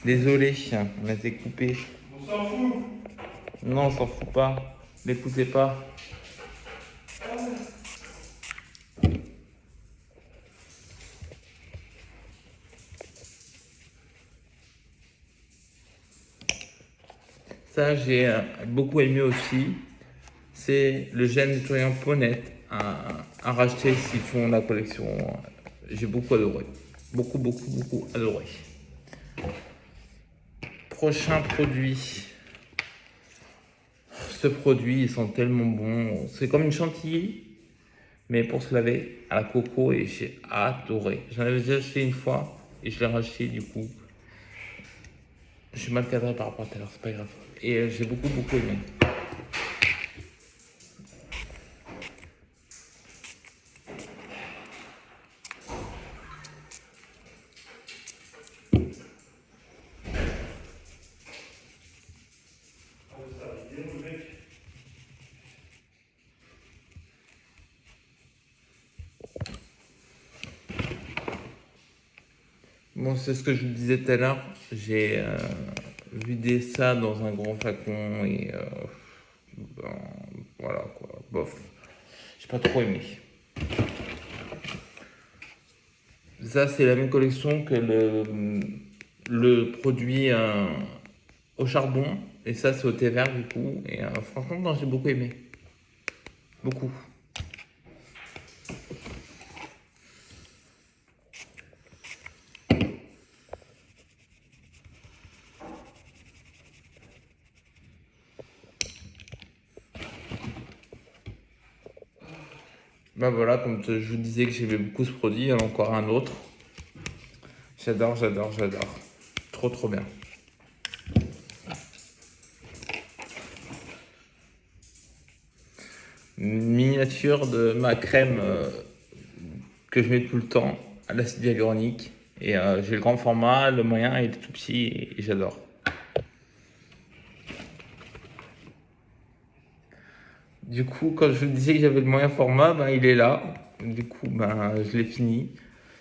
Désolé, on a été coupé. On s'en fout. Non, on s'en fout pas. L'écoutez pas. Ça, j'ai beaucoup aimé aussi. C'est le gel nettoyant peau nette à racheter s'ils font la collection. J'ai beaucoup adoré. Beaucoup adoré. Prochain produit. Ce produit, ils sont tellement bons. C'est comme une chantilly, mais pour se laver à la coco et j'ai adoré. J'en avais déjà acheté une fois et je l'ai racheté du coup. Je suis mal cadré par rapport à tout à l'heure, c'est pas grave. Et j'ai beaucoup aimé. Bon, c'est ce que je vous disais tout à l'heure. J'ai vidé ça dans un grand flacon et ben, voilà quoi. Bof. J'ai pas trop aimé. Ça, c'est la même collection que le produit au charbon. Et ça, c'est au thé vert du coup. Et franchement, non, j'ai beaucoup aimé. Beaucoup. Ben voilà, comme je vous disais que j'aimais beaucoup ce produit, il y en a encore un autre. J'adore. Trop bien. Une miniature de ma crème que je mets tout le temps à l'acide hyaluronique. Et j'ai le grand format, le moyen et le tout petit et j'adore. Du coup, quand je vous disais que j'avais le moyen format, ben, il est là. Du coup, ben, je l'ai fini.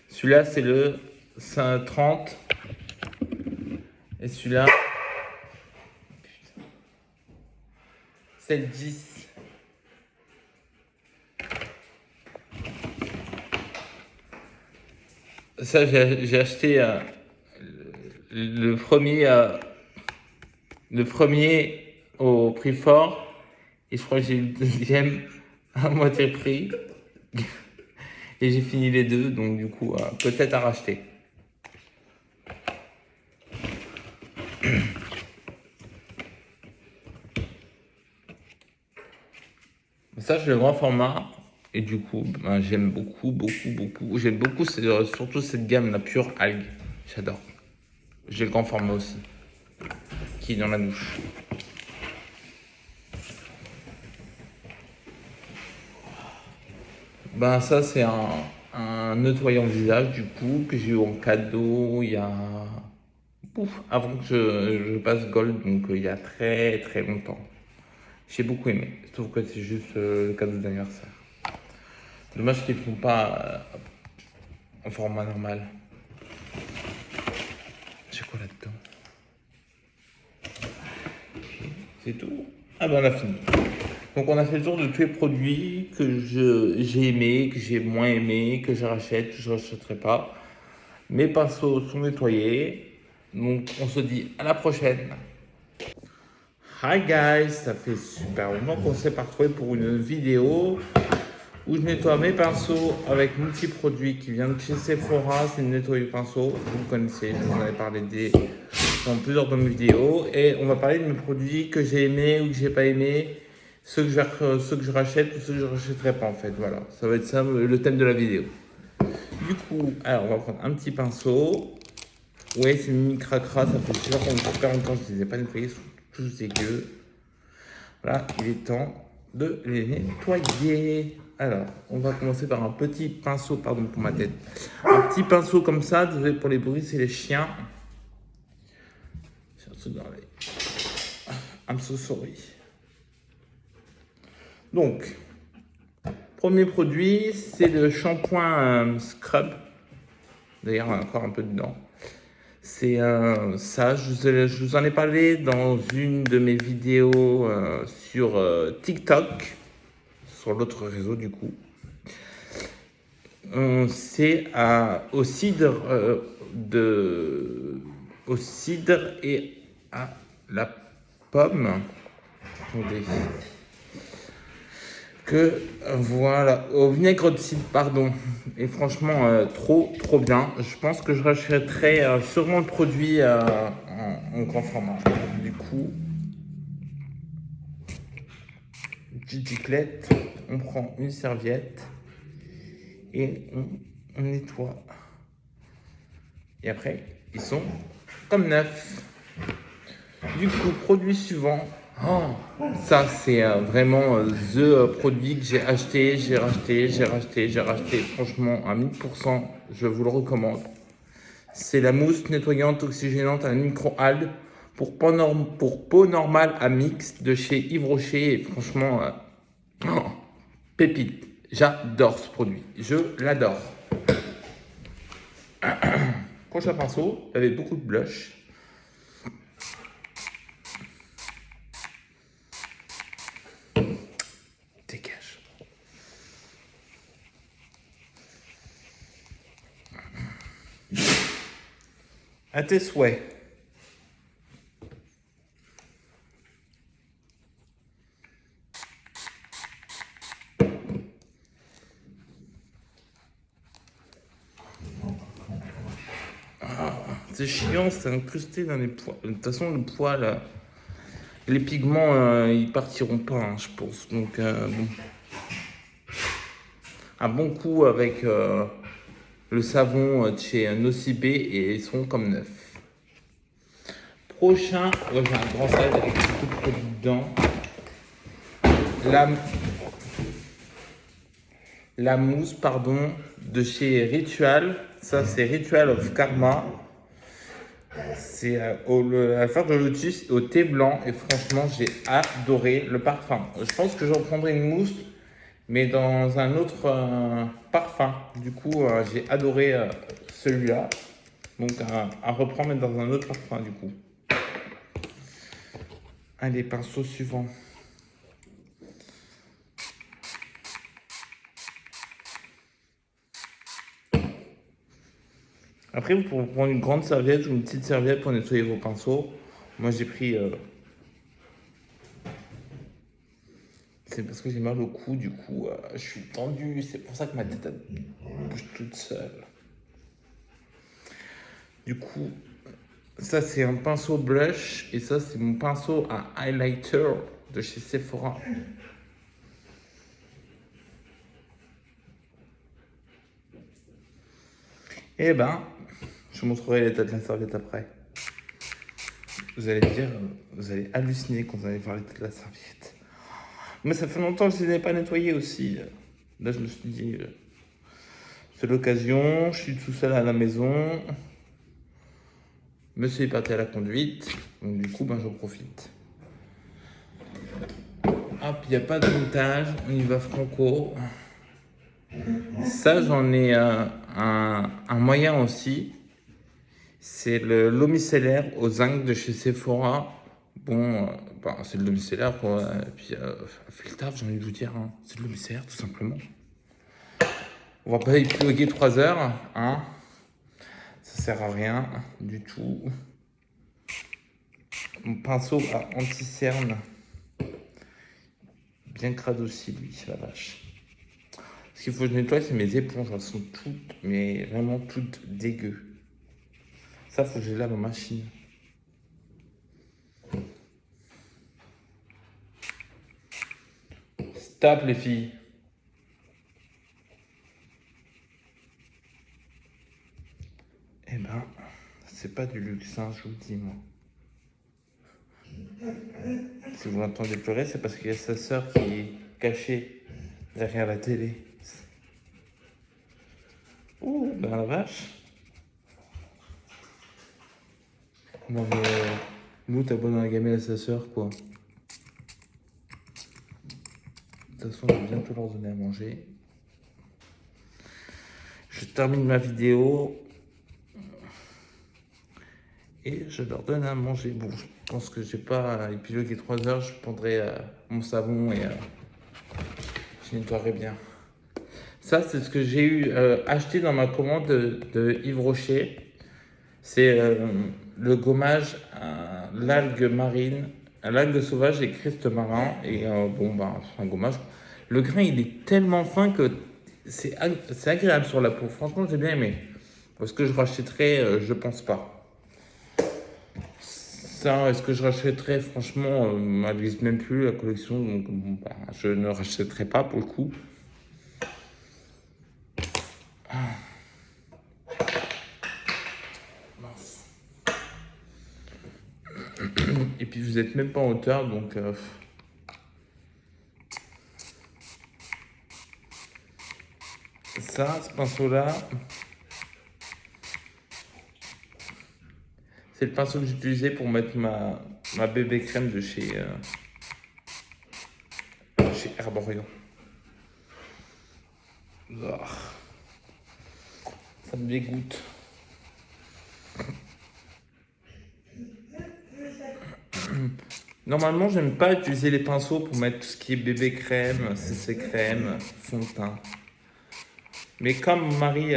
Celui-là, c'est le 30. Et celui-là, c'est le 10. Ça, j'ai acheté le premier au prix fort. Et je crois que j'ai eu le deuxième à moitié prix. Et j'ai fini les deux, donc du coup, peut-être à racheter. Ça, j'ai le grand format. Et du coup, ben, j'aime beaucoup. J'aime beaucoup surtout cette gamme, la pure algue. J'adore. J'ai le grand format aussi, qui est dans la douche. Ben ça, c'est un nettoyant visage, du coup, que j'ai eu en cadeau il y a... avant que je passe Gold, donc il y a très longtemps. J'ai beaucoup aimé. Je trouve que c'est juste le cadeau d'anniversaire. Dommage qu'ils ne font pas en format normal. J'ai quoi là-dedans? Ok, c'est tout. Ah ben on a fini. Donc on a fait le tour de tous les produits que j'ai aimés, que j'ai moins aimés, que je rachète, que je ne rachèterai pas. Mes pinceaux sont nettoyés. Donc on se dit à la prochaine. Hi guys, ça fait super longtemps qu'on s'est pas retrouvé pour une vidéo où je nettoie mes pinceaux avec multi-produits qui vient de chez Sephora. C'est une nettoyeuse pinceau, vous le connaissez, je vous en ai parlé dans plusieurs de mes vidéos. Et on va parler de mes produits que j'ai aimés ou que j'ai pas aimés, ceux que je rachète ou ceux que je rachèterai pas en fait. Voilà, ça va être ça le thème de la vidéo. Du coup, alors on va prendre un petit pinceau. Ouais, c'est mini cracra, ça fait super longtemps que je ne les ai pas nettoyés, ils sont tous dégueux. Voilà, il est temps de les nettoyer. Alors, on va commencer par un petit pinceau, pardon pour ma tête. Un petit pinceau comme ça, désolé pour les bruits, c'est les chiens. Surtout dans les... I'm so sorry. Donc, premier produit, c'est le shampoing Scrub. D'ailleurs, on a encore un peu dedans. C'est ça, je vous en ai parlé dans une de mes vidéos sur TikTok, sur l'autre réseau du coup. C'est au cidre au cidre et à la pomme. Attendez. Voilà, au vinaigre de cidre, pardon. Et franchement, trop bien. Je pense que je rachèterai sûrement le produit en grand format. Du coup, une petite giclette, on prend une serviette et on nettoie. Et après, ils sont comme neufs. Du coup, produit suivant. Oh, ça, c'est vraiment the produit que j'ai acheté, j'ai racheté. Franchement, à 1000%, je vous le recommande. C'est la mousse nettoyante oxygénante à la micro-algues pour peau normale à mix de chez Yves Rocher. Et franchement, pépite. J'adore ce produit. Je l'adore. Prochain pinceau, avec beaucoup de blush. Dégage. À tes souhaits. C'est chiant, c'est incrusté dans les poils. De toute façon, le poil, les pigments, ils partiront pas, hein, je pense. Donc, bon. Un bon coup avec le savon de chez Nocibé et ils sont comme neufs. Prochain, j'ai un grand sac avec beaucoup de produits dedans. La mousse, pardon, de chez Ritual. Ça, c'est Ritual of Karma. C'est la fleur de lotus au thé blanc et franchement j'ai adoré le parfum. Je pense que j'en prendrai une mousse mais dans un autre parfum. Du coup j'ai adoré celui-là. Donc à reprendre mais dans un autre parfum du coup. Allez, pinceau suivant. Après vous pouvez prendre une grande serviette ou une petite serviette pour nettoyer vos pinceaux. Moi j'ai pris... C'est parce que j'ai mal au cou, du coup, je suis tendu. C'est pour ça que ma tête elle bouge toute seule. Du coup, ça c'est un pinceau blush et ça c'est mon pinceau à highlighter de chez Sephora. Et ben, je vous montrerai l'état de la serviette après. Vous allez dire, vous allez halluciner quand vous allez voir l'état de la serviette. Mais ça fait longtemps que je ne l'ai pas nettoyé aussi. Là, je me suis dit, c'est l'occasion, je suis tout seul à la maison. Monsieur est parti à la conduite, donc du coup, ben, j'en profite. Hop, il n'y a pas de montage, on y va franco. Ça, j'en ai un moyen aussi. C'est l'eau micellaire au zinc de chez Sephora. Bon, c'est de l'eau micellaire, quoi. Et puis, fait le taf, j'ai envie de vous dire. Hein. C'est de l'eau micellaire, tout simplement. On va pas épiloguer 3 heures. Hein. Ça sert à rien du tout. Mon pinceau à anti-cerne. Bien crade aussi, lui, la vache. Ce qu'il faut que je nettoie, c'est mes éponges. Elles sont toutes, mais vraiment toutes dégueu. Ça, faut que je lave en machine. Stop, les filles. Eh ben, c'est pas du luxe, hein, je vous le dis, moi. Si vous entendez pleurer, c'est parce qu'il y a sa sœur qui est cachée derrière la télé. Ouh, ben la vache. Non mais, nous, t'as beau dans la gamelle à sa sœur, quoi. De toute façon, je vais bientôt leur donner à manger. Je termine ma vidéo. et je leur donne à manger. Bon, je pense que j'ai pas épilogué 3 heures, je prendrai mon savon et je nettoierai bien. Ça, c'est ce que j'ai eu acheté dans ma commande de Yves Rocher. C'est le gommage à l'algue marine, à l'algue sauvage et Christ marin. Et bon, bah, c'est un gommage. Le grain, il est tellement fin que c'est agréable sur la peau. Franchement, j'ai bien aimé. Est-ce que je rachèterais? Je pense pas. Ça, est-ce que je rachèterais? Franchement, elle n'existe même plus la collection. Donc, bon, bah, je ne rachèterai pas pour le coup. Mince. Et puis, vous n'êtes même pas en hauteur, donc. Ça, ce pinceau-là, c'est le pinceau que j'utilisais pour mettre ma bébé crème de chez Herborian. Ah, ça me dégoûte. Normalement, j'aime pas utiliser les pinceaux pour mettre tout ce qui est bébé crème, CC crème, fond de teint. Mais comme mon mari,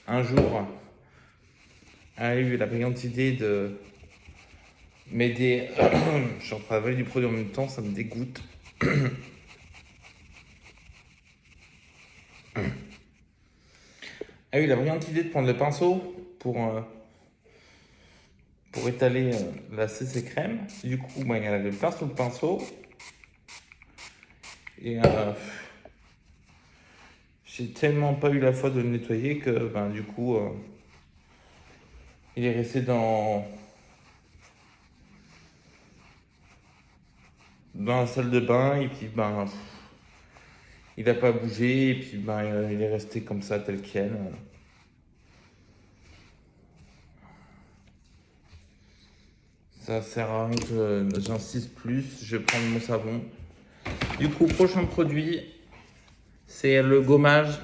un jour, a eu la brillante idée de m'aider, je suis en train de du produit en même temps, ça me dégoûte. A eu la brillante idée de prendre le pinceau pour étaler la CC crème. Du coup, il y a le pinceau, le pinceau. Et j'ai tellement pas eu la foi de le nettoyer que du coup, il est resté dans la salle de bain et puis il n'a pas bougé et puis il est resté comme ça tel quel. Ça sert à rien que j'insiste plus, je vais prendre mon savon. Du coup, prochain produit, c'est le gommage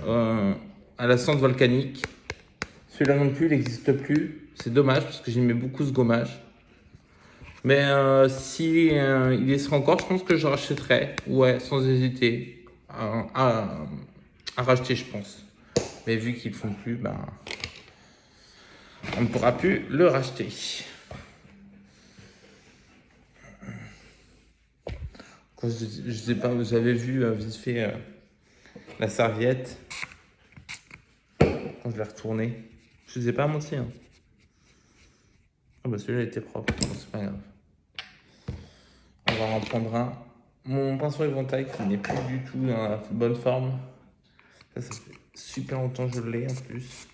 à la cendre volcanique. Celui-là non plus, il n'existe plus. C'est dommage parce que j'aimais beaucoup ce gommage. Mais si il y sera encore, je pense que je rachèterai. Ouais, sans hésiter. À racheter, je pense. Mais vu qu'ils ne font plus, on ne pourra plus le racheter. Je sais pas, vous avez vu vite fait la serviette quand je l'ai retournée. Je ne vous ai pas menti. Hein. Ah bah celui-là était propre, bon, c'est pas grave. On va en prendre un. Mon pinceau éventail qui n'est plus du tout dans la bonne forme. Ça fait super longtemps que je l'ai en plus.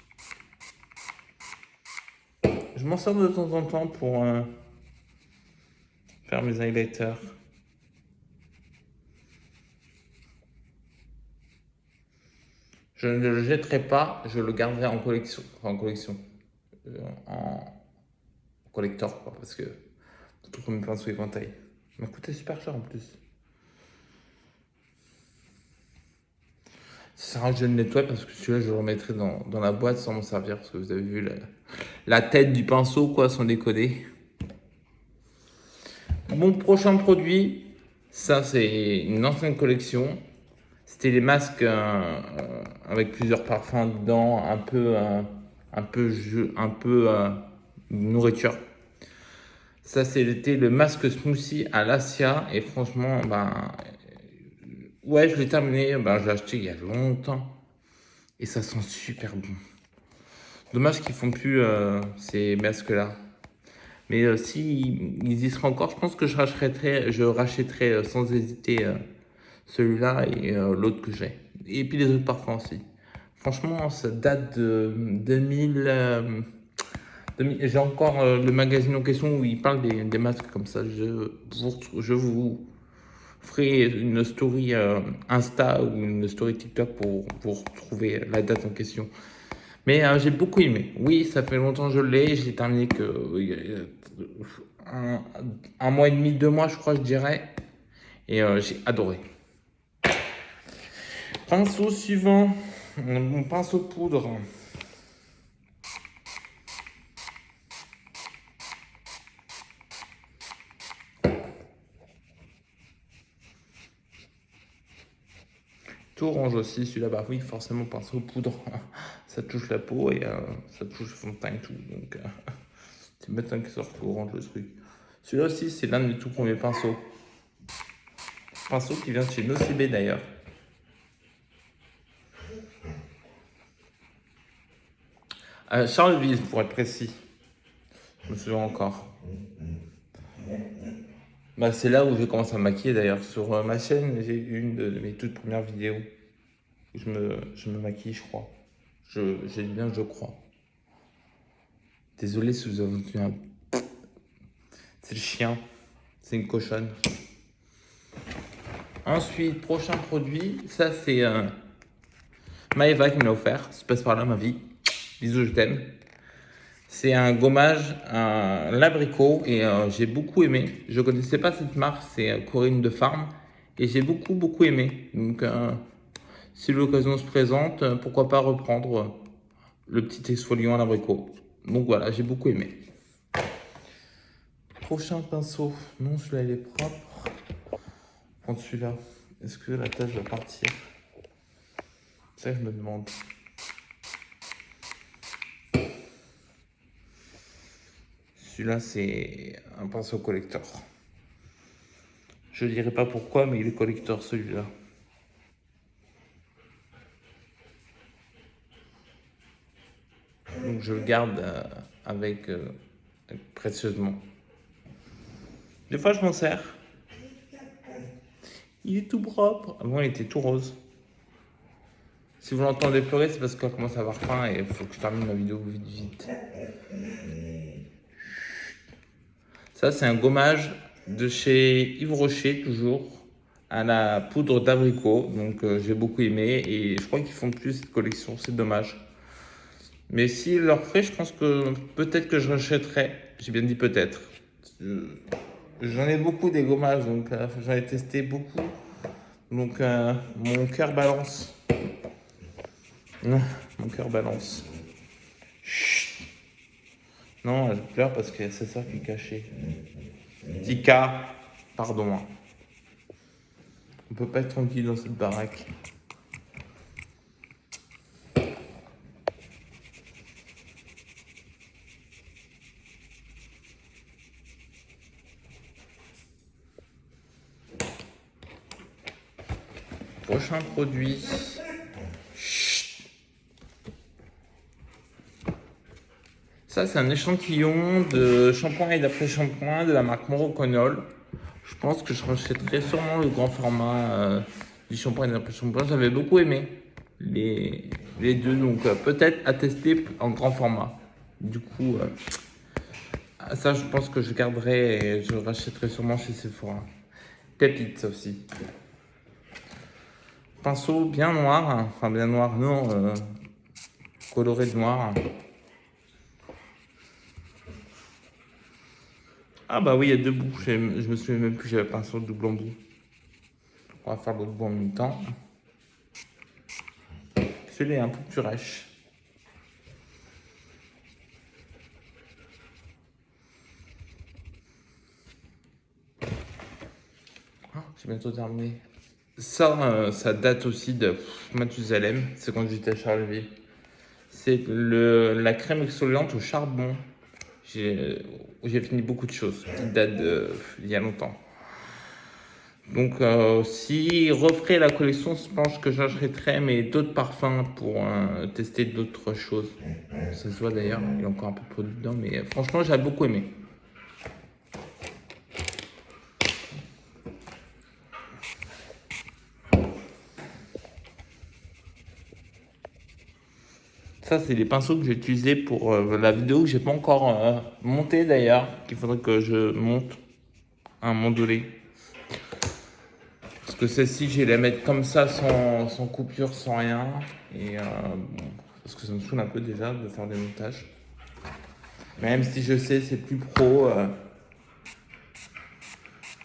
Je m'en sers de temps en temps pour faire mes highlighters. Je ne le jetterai pas, je le garderai en collection. Enfin, en collection. En collector, quoi, parce que tout comme mes pinceaux éventail. Il m'a coûté super cher en plus. Ça sert à rien que je le nettoie parce que celui-là, je le remettrai dans la boîte sans m'en servir. Parce que vous avez vu la tête du pinceau, quoi, sans déconner. Mon prochain produit, ça, c'est une ancienne collection. C'était les masques avec plusieurs parfums dedans, un peu jeu, un peu nourriture. Ça, c'était le masque smoothie à l'Asia. Et franchement, ouais, je l'ai terminé. Je l'ai acheté il y a longtemps. Et ça sent super bon. Dommage qu'ils font plus ces masques-là. Mais si ils y seraient encore, je pense que je rachèterais sans hésiter celui-là et l'autre que j'ai. Et puis les autres parfums aussi. Franchement, ça date de 2000. J'ai encore le magazine en question où il parle des masques comme ça. Je vous ferai une story Insta ou une story TikTok pour trouver la date en question. Mais j'ai beaucoup aimé. Oui, ça fait longtemps que je l'ai. Je l'ai terminé que un mois et demi, 2 mois, je crois, je dirais. Et j'ai adoré. Pinceau suivant. Mon pinceau poudre. tout orange aussi, celui-là. Bah oui, forcément, pinceau poudre, ça touche la peau et ça touche le fond de teint et tout. Donc, c'est bête qu'il sorte tout orange le truc. Celui-là aussi, c'est l'un de mes tout premiers pinceaux. Pinceau qui vient de chez Nocibé d'ailleurs. Charleville, pour être précis. Je me souviens encore. Bah, c'est là où j'ai commencé à me maquiller d'ailleurs. Sur ma chaîne, j'ai une de mes toutes premières vidéos où je me maquille, je crois. J'ai bien, je crois. Désolé si vous avez entendu un... C'est le chien. C'est une cochonne. Ensuite, prochain produit. Ça, c'est Maëva qui me l'a offert. Ça se passe par là, ma vie. Bisous, je t'aime. C'est un gommage, un l'abricot, et j'ai beaucoup aimé. Je ne connaissais pas cette marque, c'est Corinne de Farm, et j'ai beaucoup aimé. Donc, si l'occasion se présente, pourquoi pas reprendre le petit exfoliant à l'abricot. Donc voilà, j'ai beaucoup aimé. Prochain pinceau. Non, celui-là, il est propre. Prends celui-là. Est-ce que la tâche va partir? C'est ça que je me demande. Celui-là, c'est un pinceau collector. Je ne dirai pas pourquoi, mais il est collector celui-là. Donc je le garde avec précieusement. Des fois, je m'en sers. Il est tout propre. Avant, il était tout rose. Si vous l'entendez pleurer, c'est parce qu'elle commence à avoir faim et il faut que je termine ma vidéo vite. Ça, c'est un gommage de chez Yves Rocher, toujours, à la poudre d'abricot. Donc, j'ai beaucoup aimé et je crois qu'ils font plus cette collection. C'est dommage. Mais s'ils leur feraient, je pense que peut-être que je rachèterais. J'ai bien dit peut-être. J'en ai beaucoup des gommages, donc j'en ai testé beaucoup. Donc mon cœur balance. Mon cœur balance. Chut. Non, je pleure parce qu'il y a sa soeur qui est cachée. Tika, pardon. On peut pas être tranquille dans cette baraque. Prochain produit. Chut. Ça, c'est un échantillon de shampoing et d'après-shampoing de la marque Moroconol. Je pense que je rachèterai sûrement le grand format du shampoing et d'après-shampoing. J'avais beaucoup aimé les deux, donc peut-être à tester en grand format. Du coup, ça, je pense que je garderai et je rachèterai sûrement chez Sephora. Pépite, ça aussi. Pinceau bien noir, hein. Enfin bien noir, non, coloré de noir. Ah bah oui, il y a deux bouts, je me souviens même plus que j'avais pinceau double en bout. On va faire l'autre bout en même temps. Celui-là est un peu plus rêche. J'ai bientôt terminé. Ça, ça date aussi de Mathusalem, c'est quand j'étais à Charleville. C'est la crème exfoliante au charbon. J'ai fini beaucoup de choses qui datent d'il y a longtemps. Donc, si referait la collection, je pense que j'achèterais mais d'autres parfums pour tester d'autres choses. Ça se voit d'ailleurs, il y a encore un peu de produit dedans, mais franchement, j'ai beaucoup aimé. Ça, c'est les pinceaux que j'ai utilisés pour la vidéo que j'ai pas encore montée d'ailleurs, qu'il faudrait que je monte à un moment donné. Parce que celle-ci, je vais la mettre comme ça, sans coupure, sans rien. Et bon, parce que ça me saoule un peu déjà de faire des montages. Même si je sais, c'est plus pro.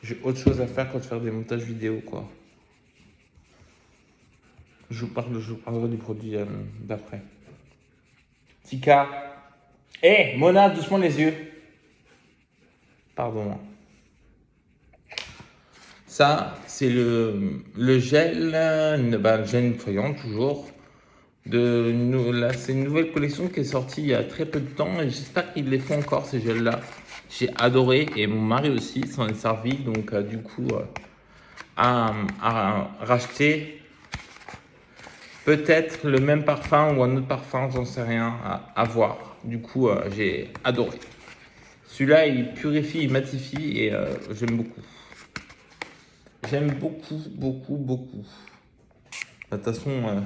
J'ai autre chose à faire que de faire des montages vidéo, quoi. Je vous parlerai du produit d'après. Tika. Hé, Mona, doucement les yeux. Pardon. Ça, c'est le gel, le gel nettoyant toujours. Là, c'est une nouvelle collection qui est sortie il y a très peu de temps et j'espère qu'ils les font encore ces gels-là. J'ai adoré et mon mari aussi s'en est servi, donc du coup, à racheter peut-être le même parfum ou un autre parfum, j'en sais rien, à voir. Du coup, j'ai adoré. Celui-là, il purifie, il matifie et j'aime beaucoup. J'aime beaucoup, beaucoup, beaucoup. De toute façon,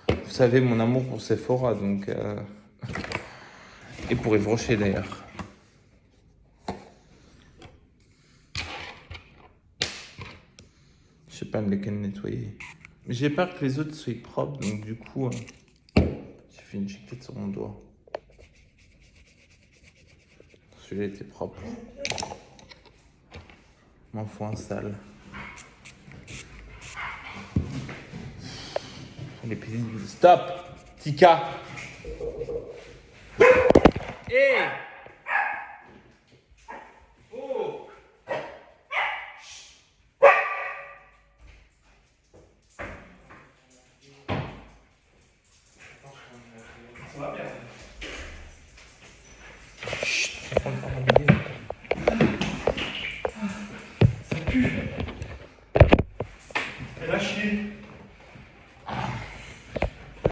vous savez mon amour pour Sephora, donc et pour Yves Rocher d'ailleurs. Je sais pas lesquels nettoyer. J'ai peur que les autres soient propres, donc du coup, j'ai fait une chiquette sur mon doigt. Celui-là était propre. M'en faut un sale. Les pénibles. Stop, Tika. Hey.